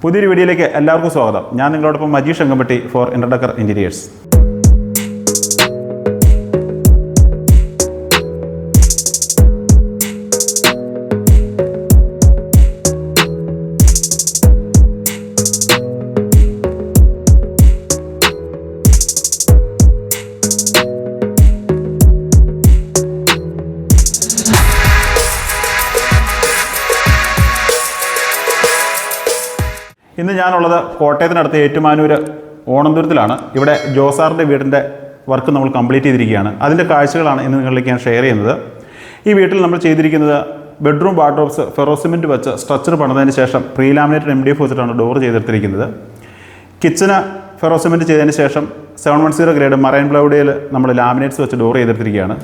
പുതിയൊരു വീഡിയോയിലേക്ക് എല്ലാവർക്കും സ്വാഗതം. ഞാൻ നിങ്ങളോടൊപ്പം മജീഷ് അങ്കമ്പട്ടി ഫോർ ഇൻട്രഡക്കർ ഇൻറ്റീരിയേഴ്സ്. ഇന്ന് ഞാനുള്ളത് കോട്ടയത്തിനടുത്ത് ഏറ്റുമാനൂർ ഓണന്തുരത്തിലാണ്. ഇവിടെ ജോസാറിൻ്റെ വീടിൻ്റെ വർക്ക് നമ്മൾ കംപ്ലീറ്റ് ചെയ്തിരിക്കുകയാണ്. അതിൻ്റെ കാഴ്ചകളാണ് ഇന്ന് നിങ്ങളിലേക്ക് ഞാൻ ഷെയർ ചെയ്യുന്നത്. ഈ വീട്ടിൽ നമ്മൾ ചെയ്തിരിക്കുന്നത് ബെഡ്റൂം വാർഡ്രോബ്സ് ഫെറോസിമെൻറ്റ് വെച്ച് സ്ട്രക്ചർ പണിതതിന് ശേഷം പ്രീലാമിനേറ്റഡ് MDF വെച്ചിട്ടാണ് ഡോർ ചെയ്തെടുത്തിരിക്കുന്നത്. കിച്ചന് ഫെറോസിമെൻറ്റ് ചെയ്തതിന് ശേഷം 710 ഗ്രേഡ് മറൈൻ പ്ലൈവുഡിൽ നമ്മൾ ലാമിനേറ്റ്സ് വെച്ച് ഡോർ ചെയ്തെടുത്തിരിക്കുകയാണ്.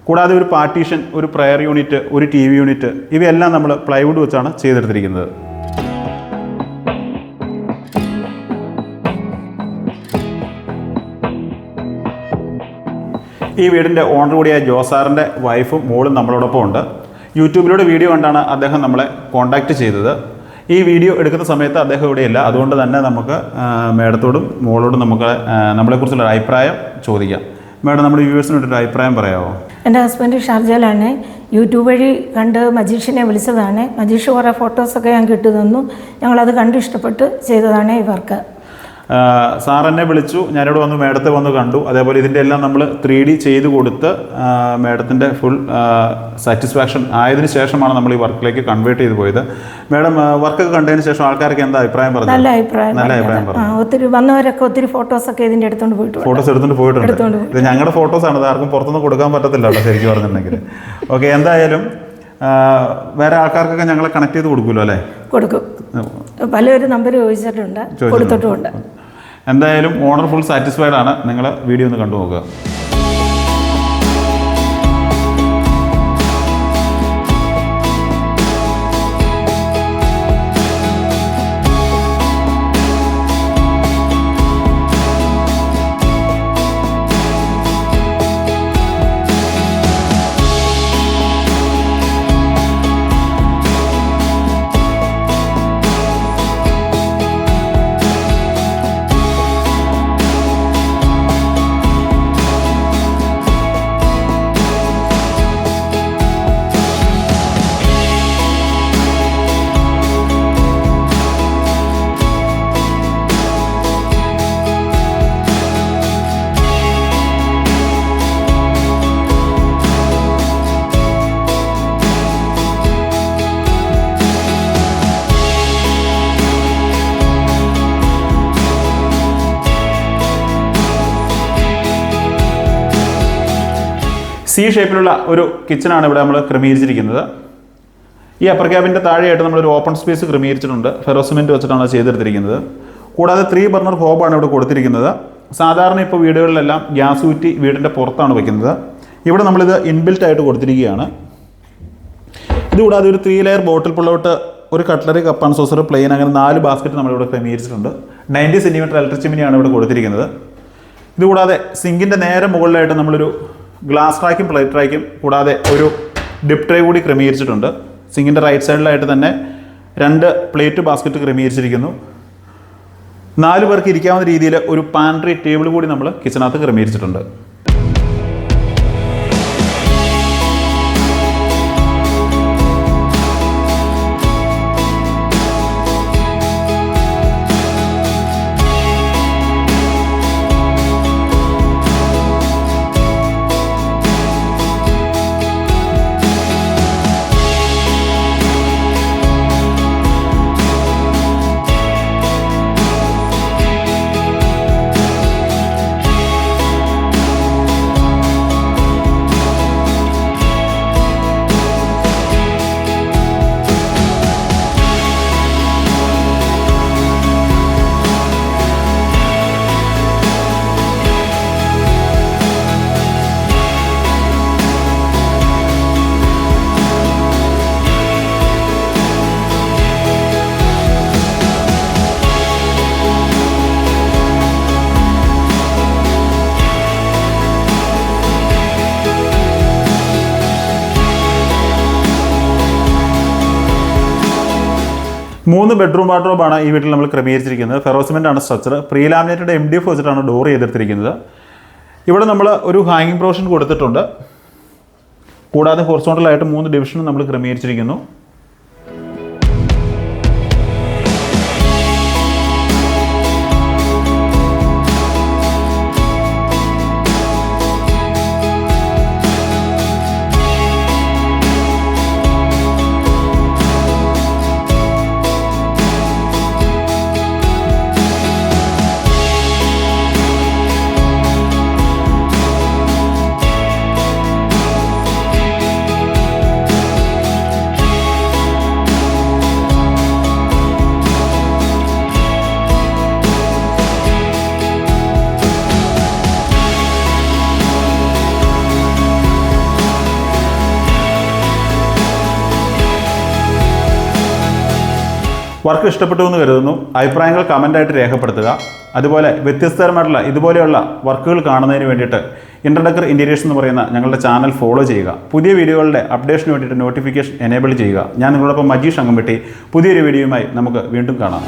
കൂടാതെ ഒരു പാർട്ടീഷൻ, ഒരു പ്രയർ യൂണിറ്റ്, ഒരു TV യൂണിറ്റ് ഇവയെല്ലാം നമ്മൾ പ്ലൈവുഡ് വെച്ചാണ് ചെയ്തെടുത്തിരിക്കുന്നത്. ഈ വീടിൻ്റെ ഓണർ കൂടിയായ ജോസാറിൻ്റെ വൈഫും മോളും നമ്മളോടൊപ്പം ഉണ്ട്. യൂട്യൂബിലൂടെ വീഡിയോ കണ്ടാണ് അദ്ദേഹം നമ്മളെ കോൺടാക്റ്റ് ചെയ്തത്. ഈ വീഡിയോ എടുക്കുന്ന സമയത്ത് അദ്ദേഹം ഇവിടെയില്ല. അതുകൊണ്ട് തന്നെ നമുക്ക് മേഡത്തോടും മോളോടും നമുക്ക് നമ്മളെക്കുറിച്ചുള്ള അഭിപ്രായം ചോദിക്കാം. മേഡം, നമ്മുടെ വ്യൂവേഴ്സിന് വേണ്ടിയിട്ട് അഭിപ്രായം പറയാമോ? എൻ്റെ ഹസ്ബൻഡ് ഷാർജയിലാണ്. യൂട്യൂബ് വഴി കണ്ട് മജീഷിനെ വിളിച്ചതാണ്. മജീഷ് കുറേ ഫോട്ടോസൊക്കെ ഞാൻ കിട്ടു തന്നു. ഞങ്ങളത് കണ്ട് ഇഷ്ടപ്പെട്ട് ചെയ്തതാണ് ഈ വർക്ക്. സാർ എന്നെ വിളിച്ചു, ഞാനിവിടെ വന്ന് മേഡത്തെ വന്ന് കണ്ടു. അതേപോലെ ഇതിൻ്റെ എല്ലാം നമ്മൾ 3D ചെയ്ത് കൊടുത്ത് മേഡത്തിൻ്റെ ഫുൾ സാറ്റിസ്ഫാക്ഷൻ ആയതിനു ശേഷമാണ് നമ്മൾ ഈ വർക്കിലേക്ക് കൺവേർട്ട് ചെയ്ത് പോയത്. മേഡം, വർക്കൊക്കെ കണ്ടതിന് ശേഷം ആൾക്കാർക്ക് എന്താ അഭിപ്രായം പറഞ്ഞു? നല്ല അഭിപ്രായം പറഞ്ഞു. ഒത്തിരി വന്നവരൊക്കെ ഒത്തിരി ഫോട്ടോസൊക്കെ ഇതിൻ്റെ എടുത്തുകൊണ്ട് പോയിട്ടുണ്ട്. ഫോട്ടോസ് എടുത്തുകൊണ്ട് പോയിട്ടുണ്ട്. ഇത് ഞങ്ങളുടെ ഫോട്ടോസാണ്, ഇത് ആർക്കും പുറത്തുനിന്ന് കൊടുക്കാൻ പറ്റത്തില്ല കേട്ടോ, ശരിക്കും പറഞ്ഞിട്ടുണ്ടെങ്കിൽ. ഓക്കെ, എന്തായാലും വേറെ ആൾക്കാർക്കൊക്കെ ഞങ്ങളെ കണക്ട് ചെയ്ത് കൊടുക്കുമല്ലോ അല്ലേ? കൊടുക്കും. പലരും നമ്പർ ചോദിച്ചിട്ടുണ്ട്, കൊടുത്തിട്ടുമുണ്ട്. എന്തായാലും ഓണർ ഫുൾ സാറ്റിസ്ഫൈഡ് ആണ്. നിങ്ങൾ വീഡിയോ ഒന്ന് കണ്ടു നോക്കുക. C ഷേപ്പിലുള്ള ഒരു കിച്ചണാണ് ഇവിടെ നമ്മൾ ക്രമീകരിച്ചിരിക്കുന്നത്. ഈ അപ്പർ ക്യാബിൻ്റെ താഴെയായിട്ട് നമ്മളൊരു ഓപ്പൺ സ്പേസ് ക്രമീകരിച്ചിട്ടുണ്ട്. ഫെറോസിമെൻറ്റ് വെച്ചിട്ടാണ് ചെയ്തെടുത്തിരിക്കുന്നത്. കൂടാതെ 3 ബർണർ ഹോബാണ് ഇവിടെ കൊടുത്തിരിക്കുന്നത്. സാധാരണ ഇപ്പോൾ വീടുകളിലെല്ലാം ഗ്യാസ് ഊറ്റി വീടിൻ്റെ പുറത്താണ് വയ്ക്കുന്നത്. ഇവിടെ നമ്മളിത് ഇൻബിൽറ്റ് ആയിട്ട് കൊടുത്തിരിക്കുകയാണ്. ഇതുകൂടാതെ ഒരു 3 ലെയർ ബോട്ടിൽ പുള്ളൗട്ട്, ഒരു cutlery, cup and saucer, plain, അങ്ങനെ 4 ബാസ്ക്കറ്റ് നമ്മളിവിടെ ക്രമീകരിച്ചിട്ടുണ്ട്. 90 സെൻറ്റിമീറ്റർ ഇലക്ട്രിക് ചിമ്മിനിയാണ് ഇവിടെ കൊടുത്തിരിക്കുന്നത്. ഇതുകൂടാതെ സിങ്കിൻ്റെ നേരെ മുകളിലായിട്ട് നമ്മളൊരു ഗ്ലാസ് ട്രാക്കും പ്ലേറ്റ് ട്രാക്കും കൂടാതെ ഒരു ഡിപ്പ് ട്രേ കൂടി ക്രമീകരിച്ചിട്ടുണ്ട്. സിങ്കിൻ്റെ റൈറ്റ് സൈഡിലായിട്ട് തന്നെ 2 പ്ലേറ്റ് ബാസ്ക്കറ്റ് ക്രമീകരിച്ചിരിക്കുന്നു. 4 പേർക്ക് ഇരിക്കാവുന്ന രീതിയിൽ ഒരു പാൻട്രി ടേബിൾ കൂടി നമ്മൾ കിച്ചണകത്ത് ക്രമീകരിച്ചിട്ടുണ്ട്. 3 ബെഡ്റൂം വാർഡ്രോബാണ് ഈ വീട്ടിൽ നമ്മൾ ക്രമീകരിച്ചിരിക്കുന്നത്. ഫെറോസിമെൻ്റ് ആണ് സ്ട്രക്ചർ. പ്രീ ലാമിനേറ്റഡ് MDF വെച്ചിട്ടാണ് ഡോർ ചെയ്തെടുത്തിരിക്കുന്നത്. ഇവിടെ നമ്മൾ ഒരു ഹാങ്ങിങ് പ്രൊവിഷൻ കൊടുത്തിട്ടുണ്ട്. കൂടാതെ ഹൊറിസോണ്ടലായിട്ട് 3 ഡിവിഷനും നമ്മൾ ക്രമീകരിച്ചിരിക്കുന്നു. വർക്ക് ഇഷ്ടപ്പെട്ടു എന്ന് കരുതുന്നു. അഭിപ്രായങ്ങൾ കമൻ്റായിട്ട് രേഖപ്പെടുത്തുക. അതുപോലെ വ്യത്യസ്തതരമായിട്ടുള്ള ഇതുപോലെയുള്ള വർക്കുകൾ കാണുന്നതിന് വേണ്ടിയിട്ട് ഇൻ്റർഡെക്കർ ഇൻറ്റീരിയേഴ്സ് എന്ന് പറയുന്ന ഞങ്ങളുടെ ചാനൽ ഫോളോ ചെയ്യുക. പുതിയ വീഡിയോകളുടെ അപ്ഡേഷന് വേണ്ടിയിട്ട് നോട്ടിഫിക്കേഷൻ എനേബിൾ ചെയ്യുക. ഞാൻ നിങ്ങളോടൊപ്പം മജീഷ് അങ്കമ്പട്ടി. പുതിയൊരു വീഡിയോയുമായി നമുക്ക് വീണ്ടും കാണാം.